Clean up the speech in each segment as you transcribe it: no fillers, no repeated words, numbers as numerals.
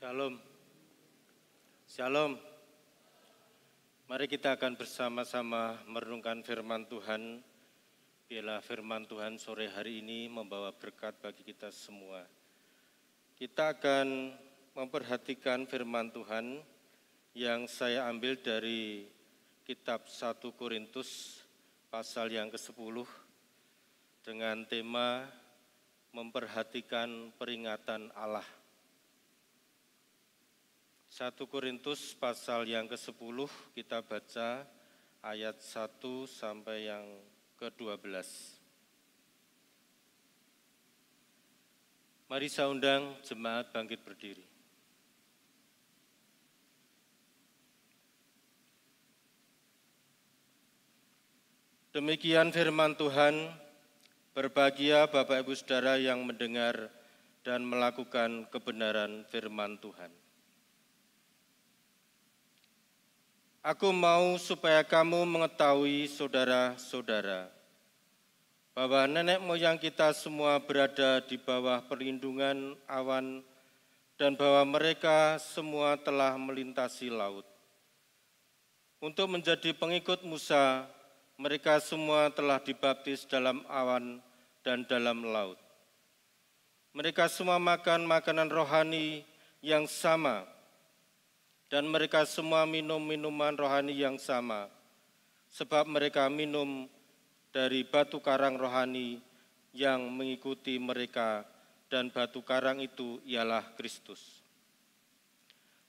Shalom. Shalom. Mari kita akan bersama-sama merenungkan firman Tuhan. Biarlah firman Tuhan sore hari ini membawa berkat bagi kita semua. Kita akan memperhatikan firman Tuhan yang saya ambil dari kitab 1 Korintus pasal yang ke-10 dengan tema memperhatikan peringatan Allah. 1 Korintus pasal yang ke-10 kita baca ayat 1 sampai yang ke-12. Mari saya undang jemaat bangkit berdiri. Demikian firman Tuhan, berbahagia Bapak Ibu Saudara yang mendengar dan melakukan kebenaran firman Tuhan. Aku mau supaya kamu mengetahui saudara-saudara, bahwa nenek moyang kita semua berada di bawah perlindungan awan dan bahwa mereka semua telah melintasi laut. Untuk menjadi pengikut Musa, mereka semua telah dibaptis dalam awan dan dalam laut. Mereka semua makan makanan rohani yang sama, dan mereka semua minum minuman rohani yang sama, sebab mereka minum dari batu karang rohani yang mengikuti mereka, dan batu karang itu ialah Kristus.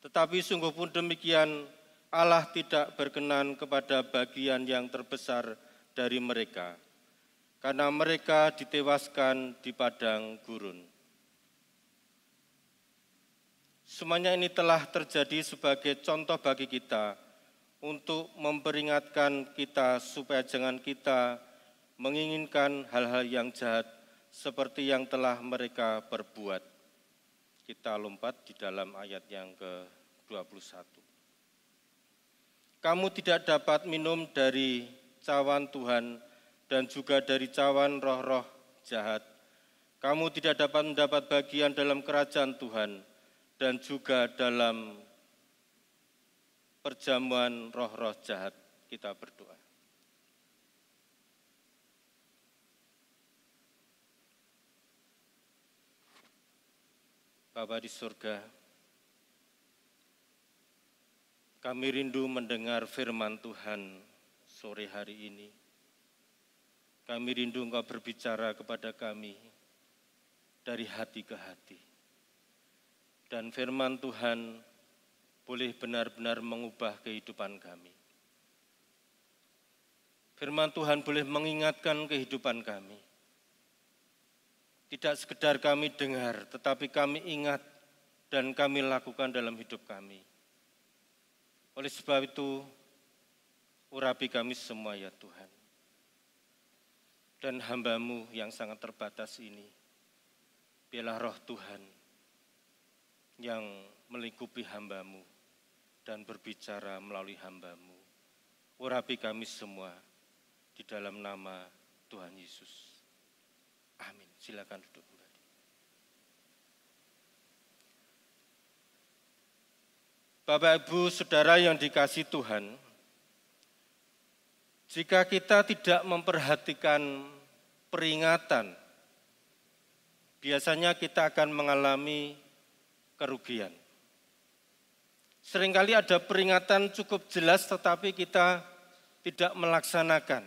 Tetapi sungguh pun demikian, Allah tidak berkenan kepada bagian yang terbesar dari mereka, karena mereka ditewaskan di padang gurun. Semuanya ini telah terjadi sebagai contoh bagi kita untuk memperingatkan kita supaya jangan kita menginginkan hal-hal yang jahat seperti yang telah mereka perbuat. Kita lompat di dalam ayat yang ke-21. Kamu tidak dapat minum dari cawan Tuhan dan juga dari cawan roh-roh jahat. Kamu tidak dapat mendapat bagian dalam kerajaan Tuhan dan juga dalam perjamuan roh-roh jahat. Kita berdoa. Bapa di surga, kami rindu mendengar firman Tuhan sore hari ini. Kami rindu Engkau berbicara kepada kami dari hati ke hati. Dan firman Tuhan boleh benar-benar mengubah kehidupan kami. Firman Tuhan boleh mengingatkan kehidupan kami. Tidak sekedar kami dengar, tetapi kami ingat dan kami lakukan dalam hidup kami. Oleh sebab itu, urapi kami semua ya Tuhan. Dan hamba-Mu yang sangat terbatas ini, biarlah roh Tuhan yang melingkupi hamba-Mu dan berbicara melalui hamba-Mu. Urapi kami semua di dalam nama Tuhan Yesus. Amin. Silakan duduk kembali. Bapak, Ibu, Saudara yang dikasihi Tuhan, jika kita tidak memperhatikan peringatan, biasanya kita akan mengalami kerugian. Seringkali ada peringatan cukup jelas tetapi kita tidak melaksanakan.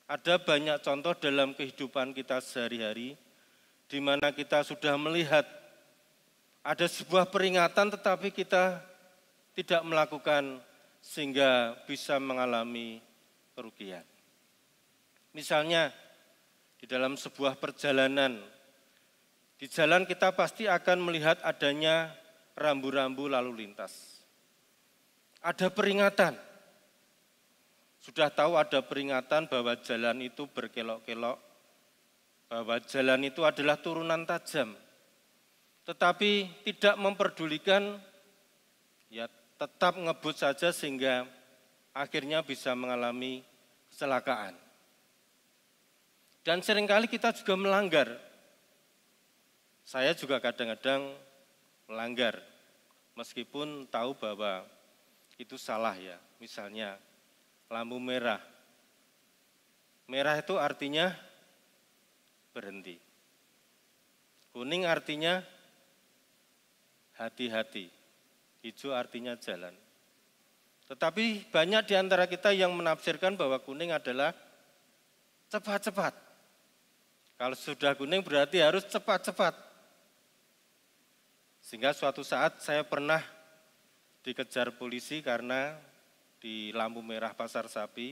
Ada banyak contoh dalam kehidupan kita sehari-hari di mana kita sudah melihat ada sebuah peringatan tetapi kita tidak melakukan sehingga bisa mengalami kerugian. Misalnya di dalam sebuah perjalanan, di jalan kita pasti akan melihat adanya rambu-rambu lalu lintas. Ada peringatan. Sudah tahu ada peringatan bahwa jalan itu berkelok-kelok, bahwa jalan itu adalah turunan tajam. Tetapi tidak memperdulikan, ya tetap ngebut saja sehingga akhirnya bisa mengalami kecelakaan. Dan seringkali kita juga melanggar. Saya juga kadang-kadang melanggar, meskipun tahu bahwa itu salah ya. Misalnya lampu merah. Merah itu artinya berhenti. Kuning artinya hati-hati. Hijau artinya jalan. Tetapi banyak di antara kita yang menafsirkan bahwa kuning adalah cepat-cepat. Kalau sudah kuning berarti harus cepat-cepat. Sehingga suatu saat saya pernah dikejar polisi karena di lampu merah Pasar Sapi.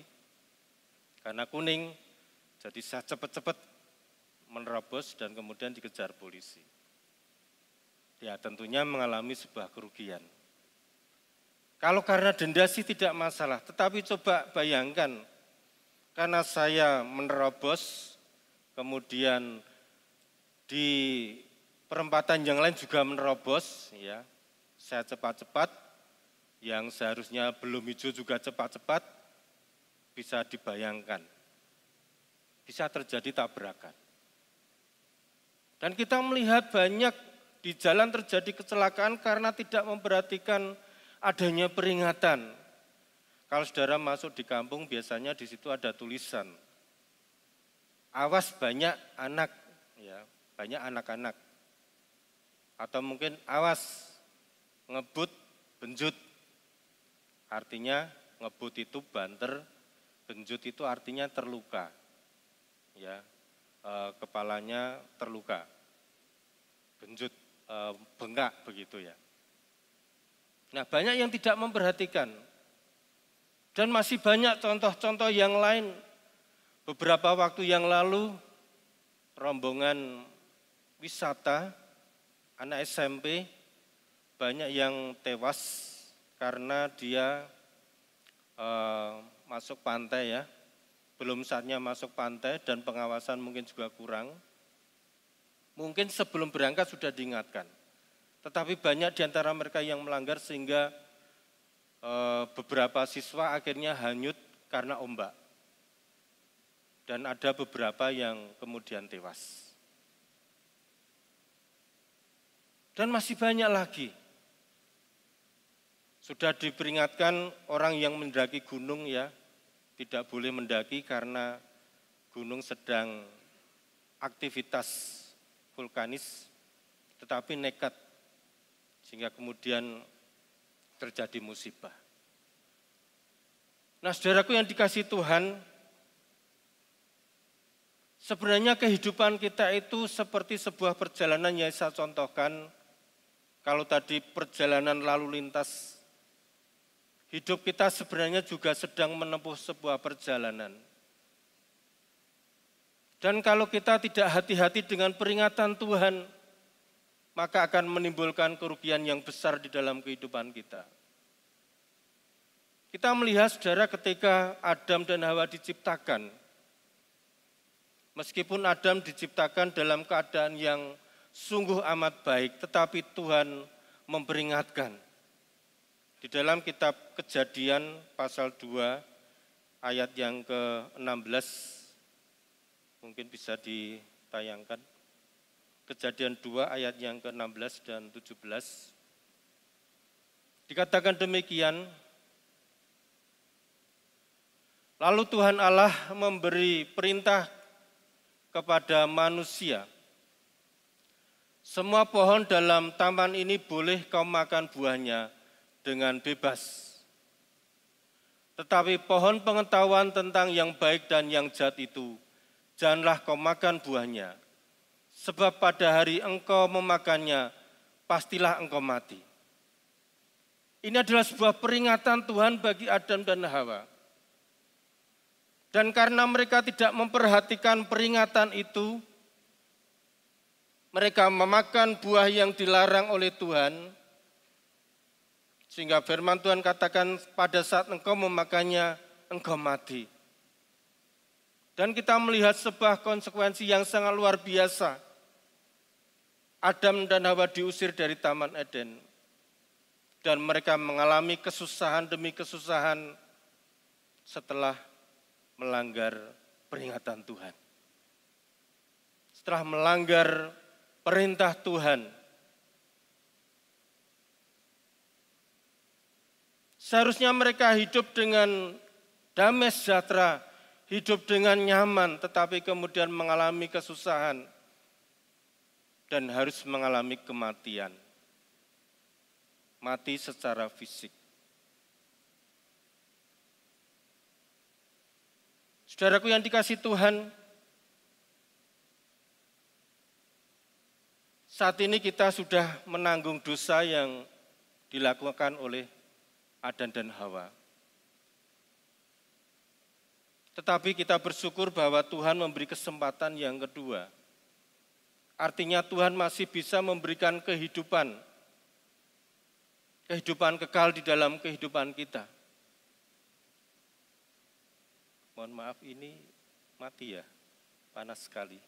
Karena kuning, jadi saya cepat-cepat menerobos dan kemudian dikejar polisi. Ya tentunya mengalami sebuah kerugian. Kalau karena denda sih tidak masalah, tetapi coba bayangkan, karena saya menerobos, kemudian di perempatan yang lain juga menerobos, ya, saya cepat-cepat, yang seharusnya belum hijau juga cepat-cepat, bisa dibayangkan, bisa terjadi tabrakan. Dan kita melihat banyak di jalan terjadi kecelakaan karena tidak memperhatikan adanya peringatan. Kalau saudara masuk di kampung biasanya di situ ada tulisan. Awas banyak anak, ya, banyak anak-anak. Atau mungkin awas ngebut benjut. Artinya ngebut itu banter, benjut itu artinya terluka. Ya, kepalanya terluka. Benjut, bengkak begitu ya. Nah, banyak yang tidak memperhatikan. Dan masih banyak contoh-contoh yang lain. Beberapa waktu yang lalu, rombongan wisata, anak SMP, banyak yang tewas karena dia masuk pantai ya. Belum saatnya masuk pantai dan pengawasan mungkin juga kurang. Mungkin sebelum berangkat sudah diingatkan. Tetapi banyak di antara mereka yang melanggar sehingga beberapa siswa akhirnya hanyut karena ombak. Dan ada beberapa yang kemudian tewas. Dan masih banyak lagi. Sudah diperingatkan orang yang mendaki gunung ya, tidak boleh mendaki karena gunung sedang aktivitas vulkanis, tetapi nekat. Sehingga kemudian terjadi musibah. Nah, saudaraku yang dikasihi Tuhan, sebenarnya kehidupan kita itu seperti sebuah perjalanan yang saya contohkan. Kalau tadi perjalanan lalu lintas, hidup kita sebenarnya juga sedang menempuh sebuah perjalanan. Dan kalau kita tidak hati-hati dengan peringatan Tuhan, maka akan menimbulkan kerugian yang besar di dalam kehidupan kita. Kita melihat saudara ketika Adam dan Hawa diciptakan, meskipun Adam diciptakan dalam keadaan yang sungguh amat baik, tetapi Tuhan memperingatkan. Di dalam kitab Kejadian pasal 2 ayat yang ke-16, mungkin bisa ditayangkan. Kejadian 2 ayat yang ke-16 dan 17. Dikatakan demikian, lalu Tuhan Allah memberi perintah kepada manusia, semua pohon dalam taman ini boleh kau makan buahnya dengan bebas. Tetapi pohon pengetahuan tentang yang baik dan yang jahat itu, janganlah kau makan buahnya. Sebab pada hari engkau memakannya, pastilah engkau mati. Ini adalah sebuah peringatan Tuhan bagi Adam dan Hawa. Dan karena mereka tidak memperhatikan peringatan itu, mereka memakan buah yang dilarang oleh Tuhan, sehingga firman Tuhan katakan pada saat engkau memakannya, engkau mati. Dan kita melihat sebuah konsekuensi yang sangat luar biasa. Adam dan Hawa diusir dari Taman Eden. Dan mereka mengalami kesusahan demi kesusahan setelah melanggar peringatan Tuhan. Setelah melanggar perintah Tuhan. Seharusnya mereka hidup dengan damai sejahtera, hidup dengan nyaman, tetapi kemudian mengalami kesusahan dan harus mengalami kematian. Mati secara fisik. Saudaraku yang dikasihi Tuhan, saat ini kita sudah menanggung dosa yang dilakukan oleh Adan dan Hawa. Tetapi kita bersyukur bahwa Tuhan memberi kesempatan yang kedua. Artinya Tuhan masih bisa memberikan kehidupan kekal di dalam kehidupan kita. Mohon maaf, ini mati ya, panas sekali.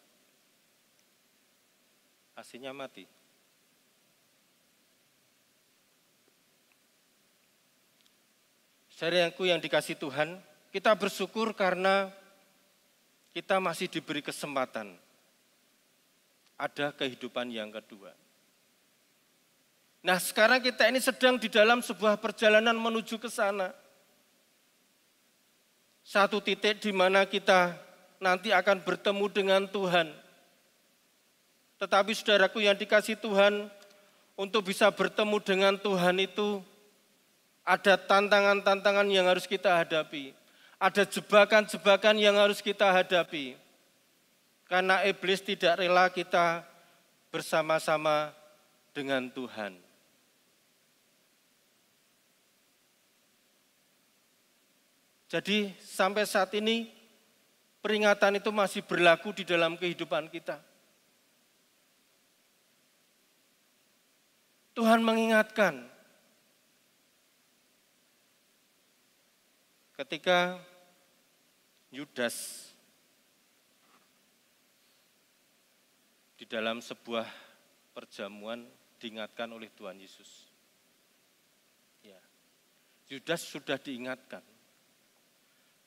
AC-nya mati. Saudaraku yang dikasihi Tuhan, kita bersyukur karena kita masih diberi kesempatan. Ada kehidupan yang kedua. Nah, sekarang kita ini sedang di dalam sebuah perjalanan menuju ke sana. Satu titik di mana kita nanti akan bertemu dengan Tuhan. Tetapi saudaraku yang dikasihi Tuhan, untuk bisa bertemu dengan Tuhan itu ada tantangan-tantangan yang harus kita hadapi. Ada jebakan-jebakan yang harus kita hadapi. Karena iblis tidak rela kita bersama-sama dengan Tuhan. Jadi sampai saat ini peringatan itu masih berlaku di dalam kehidupan kita. Tuhan mengingatkan ketika Yudas di dalam sebuah perjamuan diingatkan oleh Tuhan Yesus. Ya, Yudas sudah diingatkan.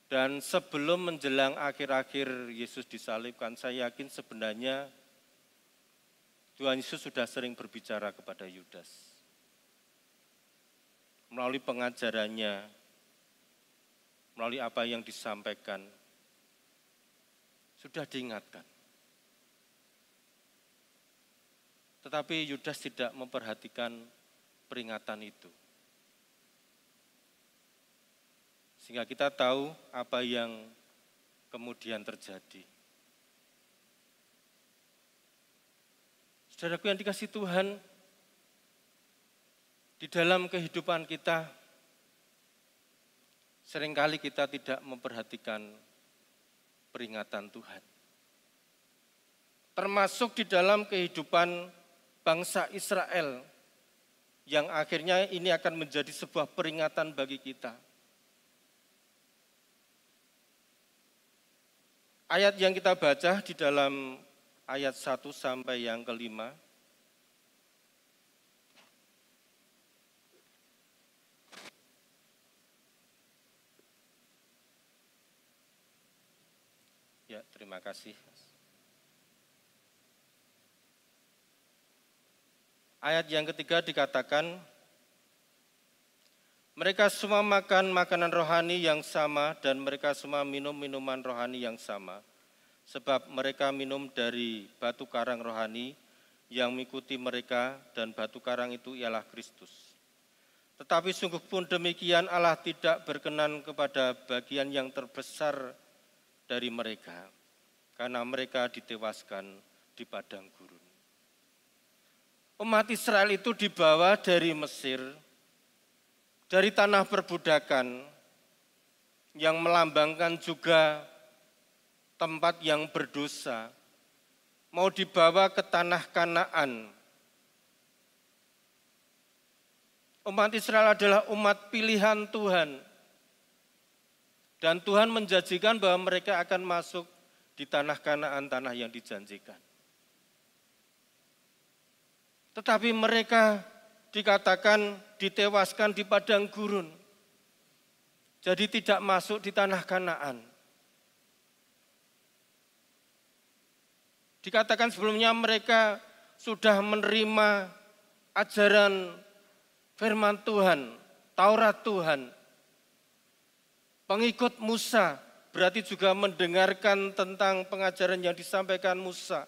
Dan sebelum menjelang akhir-akhir Yesus disalibkan, saya yakin sebenarnya Tuhan Yesus sudah sering berbicara kepada Yudas. Melalui pengajarannya, melalui apa yang disampaikan, sudah diingatkan. Tetapi Yudas tidak memperhatikan peringatan itu. Sehingga kita tahu apa yang kemudian terjadi. Saudaraku yang dikasihi Tuhan, di dalam kehidupan kita, seringkali kita tidak memperhatikan peringatan Tuhan. Termasuk di dalam kehidupan bangsa Israel, yang akhirnya ini akan menjadi sebuah peringatan bagi kita. Ayat yang kita baca di dalam ayat 1 sampai yang ke-5. Ya, terima kasih. Ayat yang ketiga dikatakan, mereka semua makan makanan rohani yang sama dan mereka semua minum minuman rohani yang sama. Sebab mereka minum dari batu karang rohani yang mengikuti mereka dan batu karang itu ialah Kristus. Tetapi sungguh pun demikian Allah tidak berkenan kepada bagian yang terbesar dari mereka. Karena mereka ditewaskan di padang gurun. Umat Israel itu dibawa dari Mesir, dari tanah perbudakan yang melambangkan juga tempat yang berdosa, mau dibawa ke tanah Kanaan. Umat Israel adalah umat pilihan Tuhan. Dan Tuhan menjanjikan bahwa mereka akan masuk di tanah Kanaan, tanah yang dijanjikan. Tetapi mereka dikatakan ditewaskan di padang gurun. Jadi tidak masuk di tanah Kanaan. Dikatakan sebelumnya mereka sudah menerima ajaran firman Tuhan. Taurat Tuhan. Pengikut Musa berarti juga mendengarkan tentang pengajaran yang disampaikan Musa.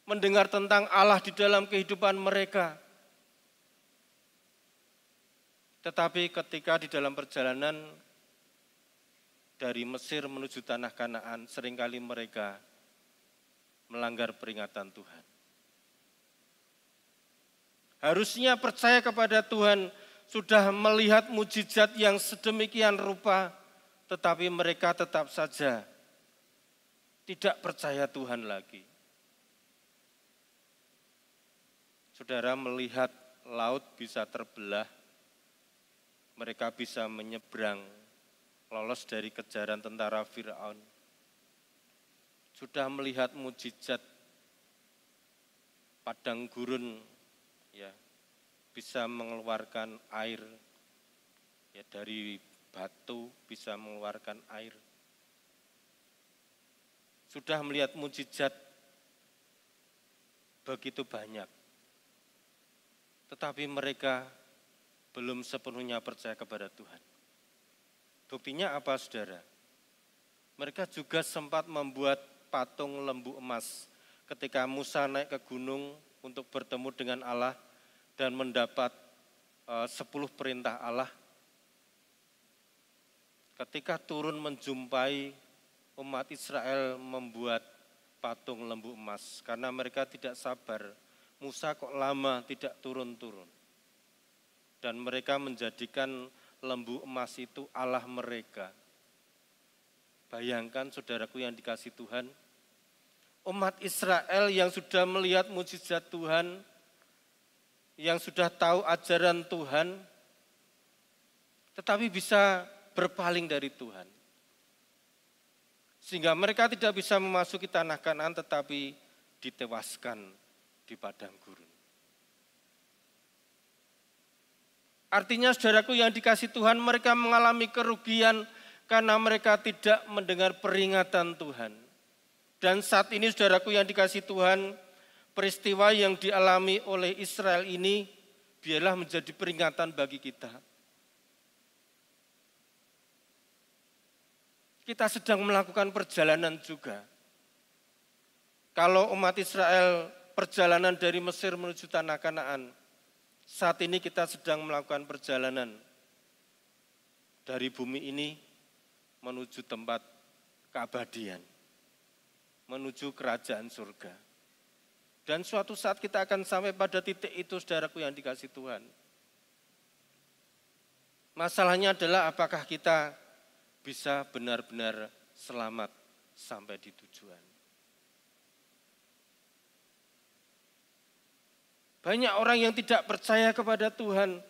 Mendengar tentang Allah di dalam kehidupan mereka. Tetapi ketika di dalam perjalanan dari Mesir menuju tanah Kanaan, seringkali mereka melanggar peringatan Tuhan. Harusnya percaya kepada Tuhan, sudah melihat mujizat yang sedemikian rupa, tetapi mereka tetap saja tidak percaya Tuhan lagi. Saudara melihat laut bisa terbelah, mereka bisa menyeberang, lolos dari kejaran tentara Firaun. Sudah melihat mujizat padang gurun, ya, bisa mengeluarkan air, ya, dari batu bisa mengeluarkan air. Sudah melihat mujizat begitu banyak. Tetapi mereka belum sepenuhnya percaya kepada Tuhan. Buktinya apa, saudara? Mereka juga sempat membuat patung lembu emas ketika Musa naik ke gunung untuk bertemu dengan Allah dan mendapat 10 perintah Allah. Ketika turun menjumpai umat Israel membuat patung lembu emas karena mereka tidak sabar. Musa kok lama tidak turun-turun. Dan mereka menjadikan lembu emas itu Allah mereka. Bayangkan saudaraku yang dikasih Tuhan, umat Israel yang sudah melihat mujizat Tuhan, yang sudah tahu ajaran Tuhan, tetapi bisa berpaling dari Tuhan. Sehingga mereka tidak bisa memasuki tanah Kanaan tetapi ditewaskan di padang gurun. Artinya saudaraku yang dikasih Tuhan, mereka mengalami kerugian karena mereka tidak mendengar peringatan Tuhan. Dan saat ini saudaraku yang dikasih Tuhan, peristiwa yang dialami oleh Israel ini biarlah menjadi peringatan bagi kita. Kita sedang melakukan perjalanan juga. Kalau umat Israel perjalanan dari Mesir menuju tanah Kanaan, saat ini kita sedang melakukan perjalanan dari bumi ini menuju tempat keabadian, menuju kerajaan surga. Dan suatu saat kita akan sampai pada titik itu, saudaraku yang dikasih Tuhan. Masalahnya adalah apakah kita bisa benar-benar selamat sampai di tujuan. Banyak orang yang tidak percaya kepada Tuhan,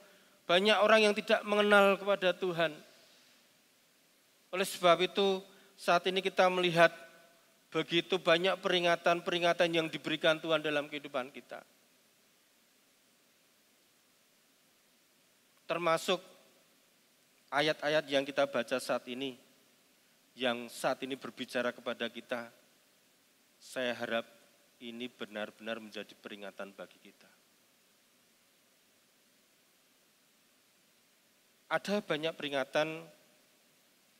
banyak orang yang tidak mengenal kepada Tuhan. Oleh sebab itu, saat ini kita melihat begitu banyak peringatan-peringatan yang diberikan Tuhan dalam kehidupan kita. Termasuk ayat-ayat yang kita baca saat ini, yang saat ini berbicara kepada kita, saya harap ini benar-benar menjadi peringatan bagi kita. Ada banyak peringatan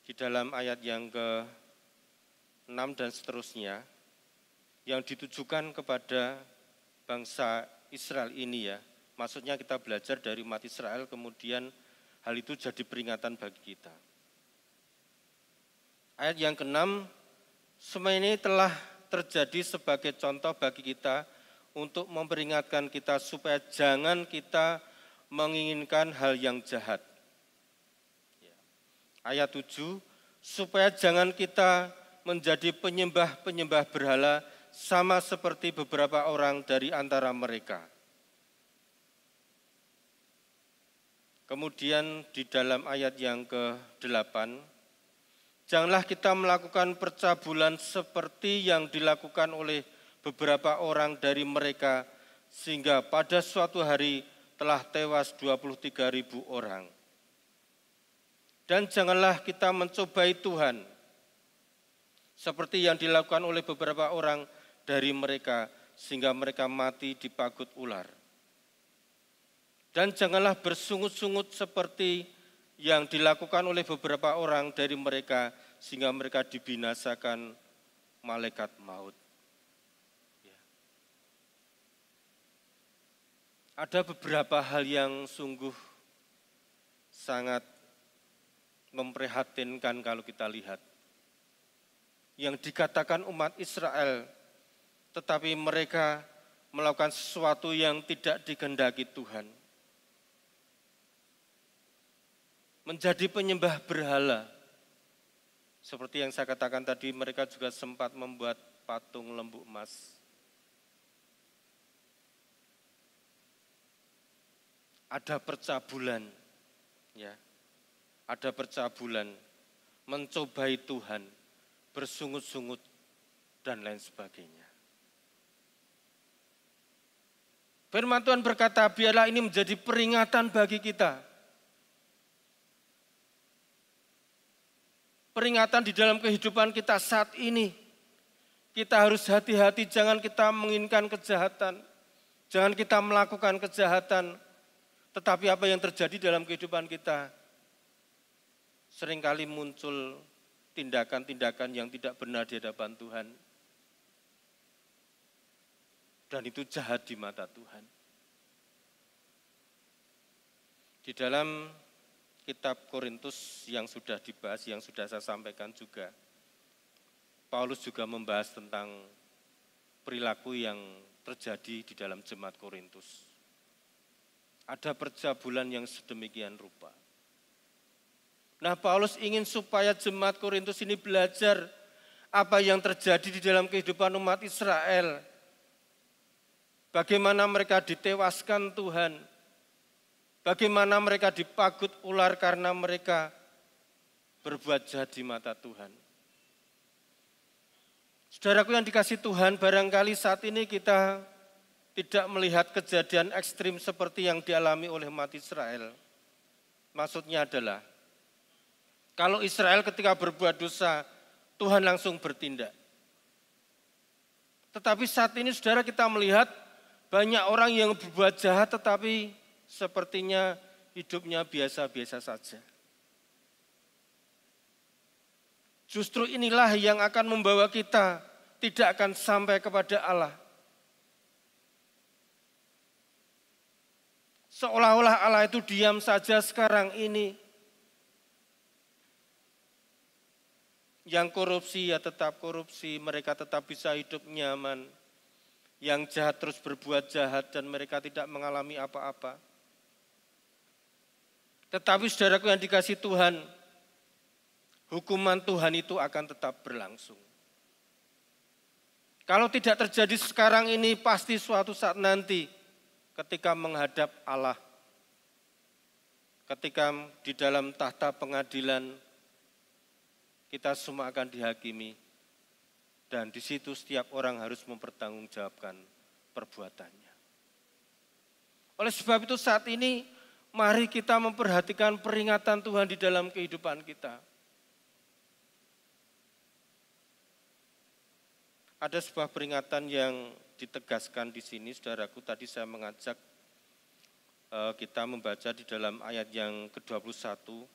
di dalam ayat yang ke-6 dan seterusnya yang ditujukan kepada bangsa Israel ini, ya. Maksudnya kita belajar dari umat Israel, kemudian hal itu jadi peringatan bagi kita. Ayat yang ke-6, semua ini telah terjadi sebagai contoh bagi kita untuk memperingatkan kita supaya jangan kita menginginkan hal yang jahat. Ayat 7, supaya jangan kita menjadi penyembah-penyembah berhala sama seperti beberapa orang dari antara mereka. Kemudian di dalam ayat yang ke-8, janganlah kita melakukan percabulan seperti yang dilakukan oleh beberapa orang dari mereka, sehingga pada suatu hari telah tewas 23.000 orang. Dan janganlah kita mencobai Tuhan, seperti yang dilakukan oleh beberapa orang dari mereka, sehingga mereka mati dipagut ular. Dan janganlah bersungut-sungut seperti yang dilakukan oleh beberapa orang dari mereka sehingga mereka dibinasakan malaikat maut. Ya. Ada beberapa hal yang sungguh sangat memprihatinkan kalau kita lihat. Yang dikatakan umat Israel, tetapi mereka melakukan sesuatu yang tidak dikehendaki Tuhan. Menjadi penyembah berhala. Seperti yang saya katakan tadi, mereka juga sempat membuat patung lembu emas. Ada percabulan, ya. Ada percabulan, mencobai Tuhan, bersungut-sungut dan lain sebagainya. Firman Tuhan berkata, biarlah ini menjadi peringatan bagi kita. Peringatan di dalam kehidupan kita saat ini. Kita harus hati-hati, jangan kita menginginkan kejahatan. Jangan kita melakukan kejahatan. Tetapi apa yang terjadi dalam kehidupan kita? Seringkali muncul tindakan-tindakan yang tidak benar di hadapan Tuhan. Dan itu jahat di mata Tuhan. Di dalam kitab Korintus yang sudah dibahas, yang sudah saya sampaikan juga, Paulus juga membahas tentang perilaku yang terjadi di dalam jemaat Korintus. Ada percabulan yang sedemikian rupa. Nah, Paulus ingin supaya jemaat Korintus ini belajar apa yang terjadi di dalam kehidupan umat Israel. Bagaimana mereka ditewaskan Tuhan. Bagaimana mereka dipagut ular karena mereka berbuat jahat di mata Tuhan. Saudaraku yang dikasihi Tuhan, barangkali saat ini kita tidak melihat kejadian ekstrim seperti yang dialami oleh umat Israel. Maksudnya adalah, kalau Israel ketika berbuat dosa, Tuhan langsung bertindak. Tetapi saat ini saudara kita melihat banyak orang yang berbuat jahat tetapi sepertinya hidupnya biasa-biasa saja. Justru inilah yang akan membawa kita tidak akan sampai kepada Allah. Seolah-olah Allah itu diam saja sekarang ini. Yang korupsi ya tetap korupsi, mereka tetap bisa hidup nyaman. Yang jahat terus berbuat jahat dan mereka tidak mengalami apa-apa. Tetapi saudaraku yang dikasihi Tuhan, hukuman Tuhan itu akan tetap berlangsung. Kalau tidak terjadi sekarang ini, pasti suatu saat nanti ketika menghadap Allah, ketika di dalam tahta pengadilan, kita semua akan dihakimi. Dan di situ setiap orang harus mempertanggungjawabkan perbuatannya. Oleh sebab itu saat ini, mari kita memperhatikan peringatan Tuhan di dalam kehidupan kita. Ada sebuah peringatan yang ditegaskan di sini, saudaraku. Tadi saya mengajak kita membaca di dalam ayat yang ke-21.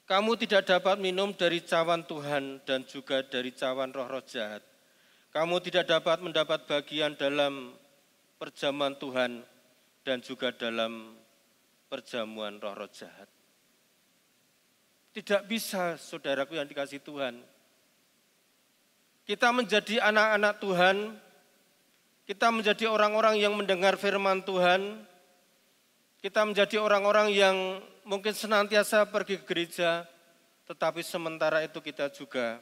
Kamu tidak dapat minum dari cawan Tuhan dan juga dari cawan roh-roh jahat. Kamu tidak dapat mendapat bagian dalam perjamuan Tuhan dan juga dalam perjamuan roh-roh jahat. Tidak bisa, saudaraku yang dikasihi Tuhan. Kita menjadi anak-anak Tuhan, kita menjadi orang-orang yang mendengar firman Tuhan, kita menjadi orang-orang yang mungkin senantiasa pergi ke gereja, tetapi sementara itu kita juga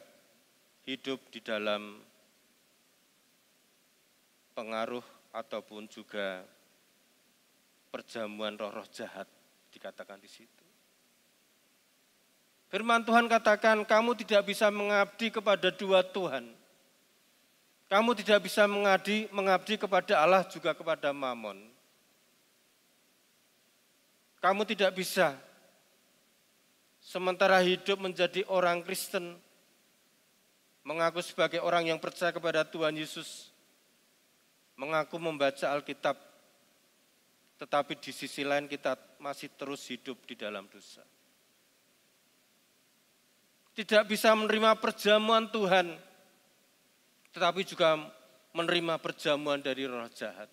hidup di dalam pengaruh ataupun juga perjamuan roh-roh jahat, dikatakan di situ. Firman Tuhan katakan, kamu tidak bisa mengabdi kepada dua Tuhan. Kamu tidak bisa mengabdi kepada Allah juga kepada Mammon. Kamu tidak bisa sementara hidup menjadi orang Kristen, mengaku sebagai orang yang percaya kepada Tuhan Yesus, mengaku membaca Alkitab, tetapi di sisi lain kita masih terus hidup di dalam dosa. Tidak bisa menerima perjamuan Tuhan, tetapi juga menerima perjamuan dari roh jahat.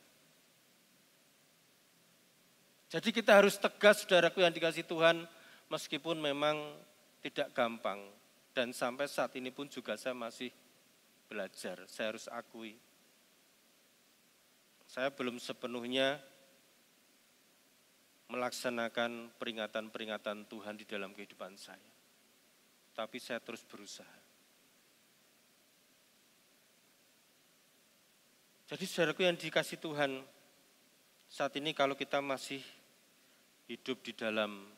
Jadi kita harus tegas, saudaraku yang dikasihi Tuhan, meskipun memang tidak gampang. Dan sampai saat ini pun juga saya masih belajar, saya harus akui. Saya belum sepenuhnya melaksanakan peringatan-peringatan Tuhan di dalam kehidupan saya. Tapi saya terus berusaha. Jadi saudaraku yang dikasihi Tuhan, saat ini kalau kita masih hidup di dalam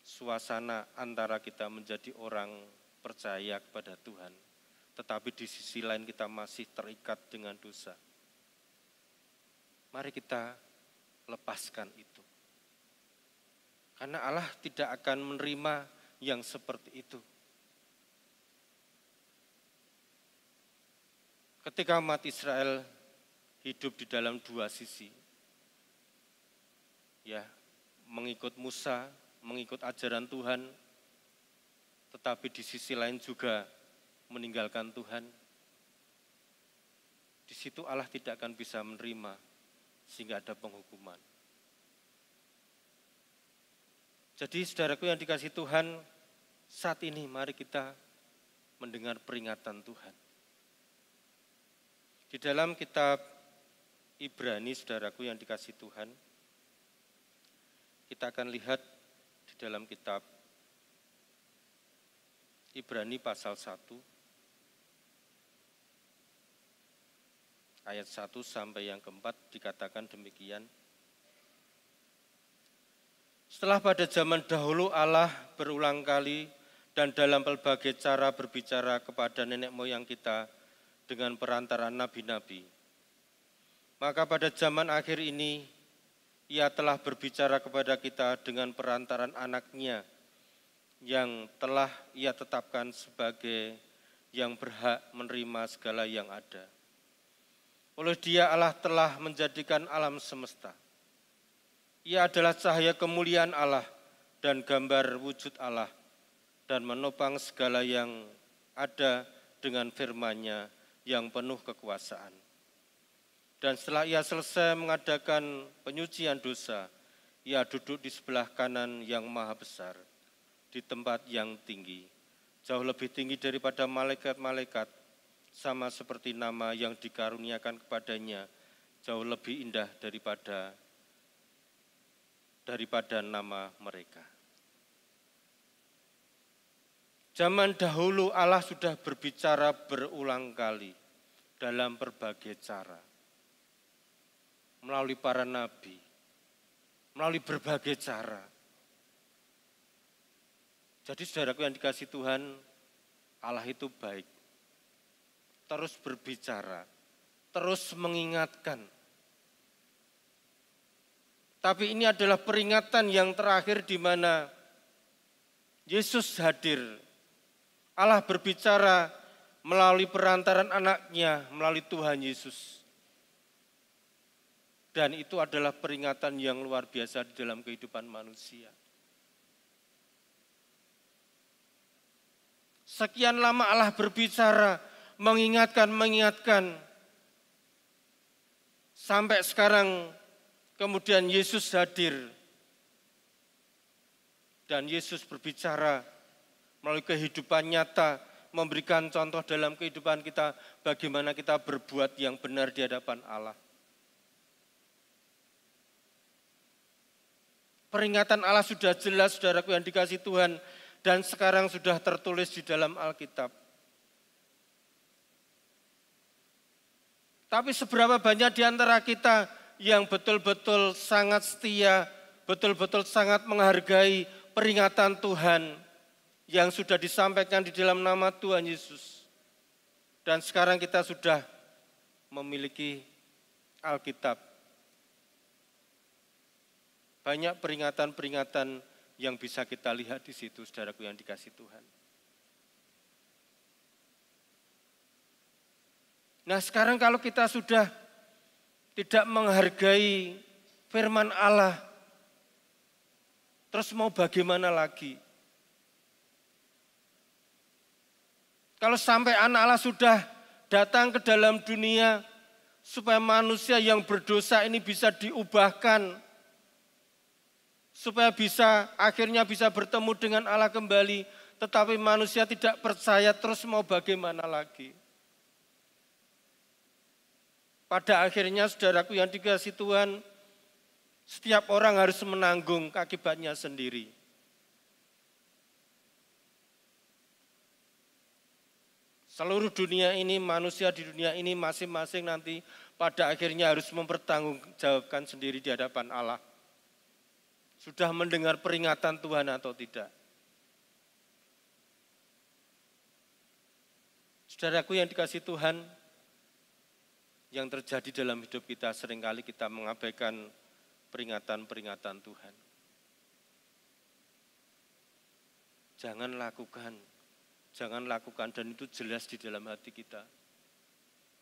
suasana antara kita menjadi orang percaya kepada Tuhan, tetapi di sisi lain kita masih terikat dengan dosa. Mari kita lepaskan itu. Karena Allah tidak akan menerima yang seperti itu. Ketika umat Israel hidup di dalam dua sisi, ya, mengikut Musa, mengikut ajaran Tuhan, tetapi di sisi lain juga meninggalkan Tuhan. Di situ Allah tidak akan bisa menerima, sehingga ada penghukuman. Jadi saudaraku yang dikasihi Tuhan, saat ini mari kita mendengar peringatan Tuhan. Di dalam kitab Ibrani, saudaraku yang dikasihi Tuhan, kita akan lihat di dalam kitab Ibrani pasal 1, ayat 1 sampai yang keempat dikatakan demikian. Setelah pada zaman dahulu Allah berulang kali dan dalam berbagai cara berbicara kepada nenek moyang kita dengan perantaraan nabi-nabi. Maka pada zaman akhir ini Ia telah berbicara kepada kita dengan perantaraan anaknya yang telah Ia tetapkan sebagai yang berhak menerima segala yang ada. Oleh Dia Allah telah menjadikan alam semesta. Ia adalah cahaya kemuliaan Allah dan gambar wujud Allah dan menopang segala yang ada dengan firman-Nya yang penuh kekuasaan. Dan setelah Ia selesai mengadakan penyucian dosa, Ia duduk di sebelah kanan yang maha besar, di tempat yang tinggi, jauh lebih tinggi daripada malaikat-malaikat, sama seperti nama yang dikaruniakan kepadanya, jauh lebih indah daripada nama mereka. Zaman dahulu Allah sudah berbicara berulang kali dalam berbagai cara. Melalui para nabi, melalui berbagai cara. Jadi saudaraku yang dikasihi Tuhan, Allah itu baik. Terus berbicara, terus mengingatkan. Tapi ini adalah peringatan yang terakhir di mana Yesus hadir. Allah berbicara melalui perantaran anaknya, melalui Tuhan Yesus. Dan itu adalah peringatan yang luar biasa di dalam kehidupan manusia. Sekian lama Allah berbicara, mengingatkan. Sampai sekarang kemudian Yesus hadir. Dan Yesus berbicara melalui kehidupan nyata, memberikan contoh dalam kehidupan kita, bagaimana kita berbuat yang benar di hadapan Allah. Peringatan Allah sudah jelas, saudaraku yang dikasihi Tuhan, dan sekarang sudah tertulis di dalam Alkitab. Tapi seberapa banyak di antara kita yang betul-betul sangat setia, betul-betul sangat menghargai peringatan Tuhan yang sudah disampaikan di dalam nama Tuhan Yesus. Dan sekarang kita sudah memiliki Alkitab. Banyak peringatan-peringatan yang bisa kita lihat di situ, saudaraku yang dikasihi Tuhan. Nah sekarang kalau kita sudah tidak menghargai firman Allah. Terus mau bagaimana lagi? Kalau sampai anak Allah sudah datang ke dalam dunia, supaya manusia yang berdosa ini bisa diubahkan, supaya akhirnya bisa bertemu dengan Allah kembali, tetapi manusia tidak percaya, terus mau bagaimana lagi? Pada akhirnya saudaraku yang dikasihi Tuhan, setiap orang harus menanggung akibatnya sendiri. Seluruh dunia ini, manusia di dunia ini masing-masing nanti pada akhirnya harus mempertanggungjawabkan sendiri di hadapan Allah. Sudah mendengar peringatan Tuhan atau tidak? Saudaraku yang dikasihi Tuhan, yang terjadi dalam hidup kita seringkali kita mengabaikan peringatan-peringatan Tuhan. Jangan lakukan dan itu jelas di dalam hati kita.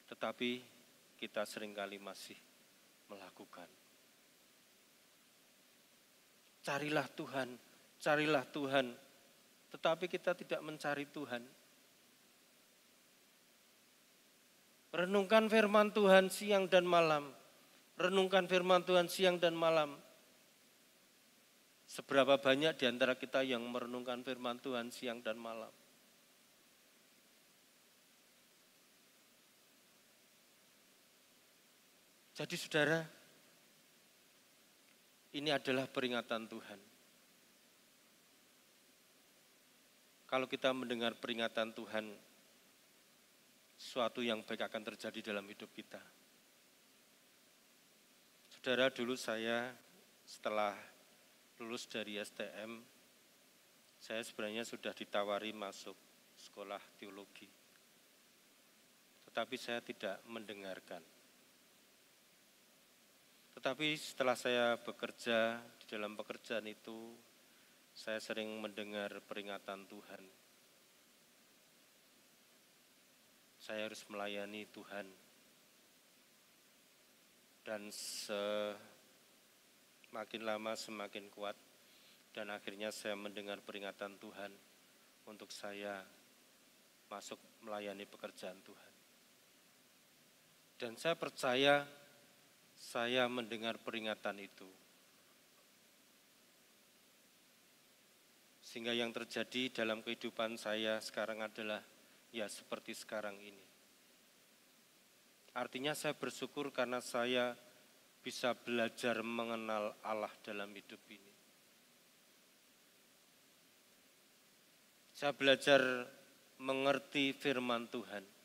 Tetapi kita seringkali masih melakukan. Carilah Tuhan, tetapi kita tidak mencari Tuhan. Renungkan firman Tuhan siang dan malam. Renungkan firman Tuhan siang dan malam. Seberapa banyak di antara kita yang merenungkan firman Tuhan siang dan malam? Jadi saudara, ini adalah peringatan Tuhan. Kalau kita mendengar peringatan Tuhan, sesuatu yang baik akan terjadi dalam hidup kita. Saudara, dulu saya setelah lulus dari STM, saya sebenarnya sudah ditawari masuk sekolah teologi. Tetapi saya tidak mendengarkan. Tetapi setelah saya bekerja, di dalam pekerjaan itu, saya sering mendengar peringatan Tuhan. Saya harus melayani Tuhan. Dan semakin lama semakin kuat. Dan akhirnya saya mendengar peringatan Tuhan untuk saya masuk melayani pekerjaan Tuhan. Dan saya percaya saya mendengar peringatan itu. Sehingga yang terjadi dalam kehidupan saya sekarang adalah ya seperti sekarang ini. Artinya saya bersyukur karena saya bisa belajar mengenal Allah dalam hidup ini. Saya belajar mengerti firman Tuhan.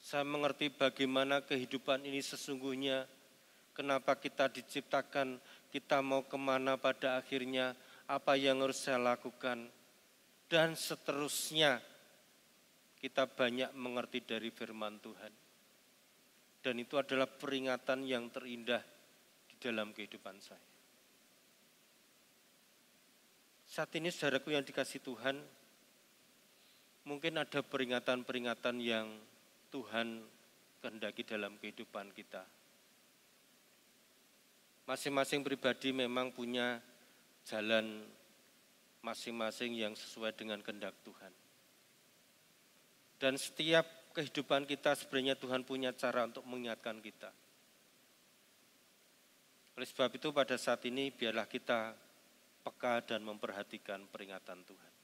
Saya mengerti bagaimana kehidupan ini sesungguhnya, kenapa kita diciptakan, kita mau kemana pada akhirnya, apa yang harus saya lakukan, dan seterusnya. Kita banyak mengerti dari firman Tuhan. Dan itu adalah peringatan yang terindah di dalam kehidupan saya. Saat ini saudaraku yang dikasihi Tuhan, mungkin ada peringatan-peringatan yang Tuhan kehendaki dalam kehidupan kita. Masing-masing pribadi memang punya jalan masing-masing yang sesuai dengan kehendak Tuhan. Dan setiap kehidupan kita sebenarnya Tuhan punya cara untuk mengingatkan kita. Oleh sebab itu pada saat ini biarlah kita peka dan memperhatikan peringatan Tuhan.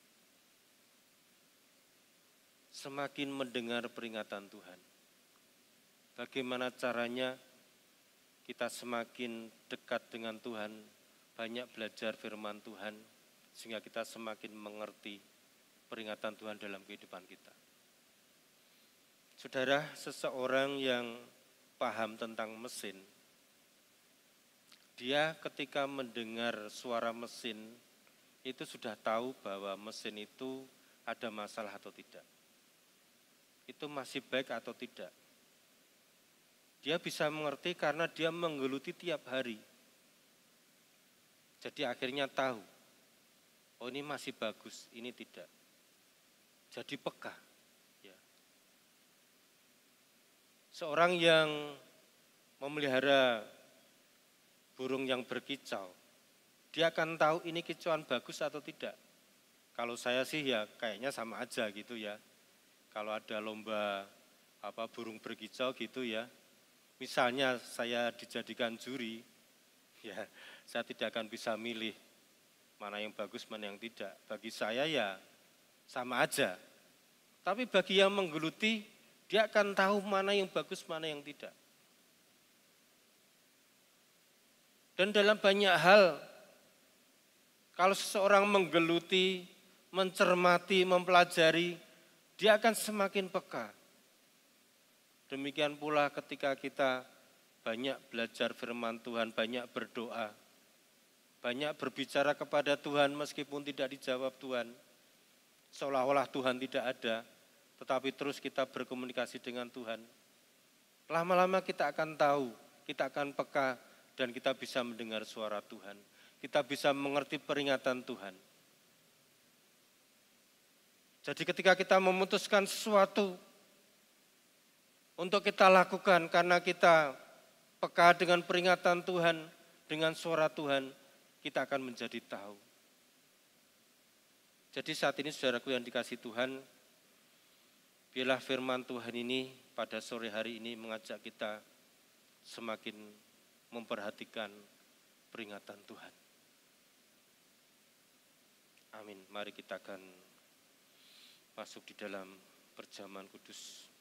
Semakin mendengar peringatan Tuhan, bagaimana caranya kita semakin dekat dengan Tuhan, banyak belajar firman Tuhan, sehingga kita semakin mengerti peringatan Tuhan dalam kehidupan kita. Saudara, seseorang yang paham tentang mesin, dia ketika mendengar suara mesin, itu sudah tahu bahwa mesin itu ada masalah atau tidak. Itu masih baik atau tidak. Dia bisa mengerti karena dia menggeluti tiap hari. Jadi akhirnya tahu, oh ini masih bagus, ini tidak. Jadi peka. Seorang yang memelihara burung yang berkicau, dia akan tahu ini kicauan bagus atau tidak. Kalau saya sih ya kayaknya sama aja gitu ya. Kalau ada lomba burung berkicau gitu ya, misalnya saya dijadikan juri, ya saya tidak akan bisa milih mana yang bagus, mana yang tidak. Bagi saya ya sama aja. Tapi bagi yang menggeluti, dia akan tahu mana yang bagus, mana yang tidak. Dan dalam banyak hal, kalau seseorang menggeluti, mencermati, mempelajari, dia akan semakin peka. Demikian pula ketika kita banyak belajar firman Tuhan, banyak berdoa, banyak berbicara kepada Tuhan meskipun tidak dijawab Tuhan. Seolah-olah Tuhan tidak ada, tetapi terus kita berkomunikasi dengan Tuhan. Lama-lama kita akan tahu, kita akan peka, dan kita bisa mendengar suara Tuhan. Kita bisa mengerti peringatan Tuhan. Jadi ketika kita memutuskan sesuatu untuk kita lakukan karena kita peka dengan peringatan Tuhan, dengan suara Tuhan, kita akan menjadi tahu. Jadi saat ini saudaraku yang dikasihi Tuhan, biarlah firman Tuhan ini pada sore hari ini mengajak kita semakin memperhatikan peringatan Tuhan. Amin. Mari kita akan masuk di dalam perjamuan kudus.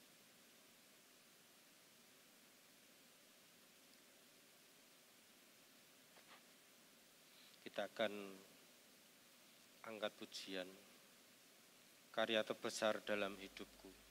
Kita akan angkat pujian, karya terbesar dalam hidupku.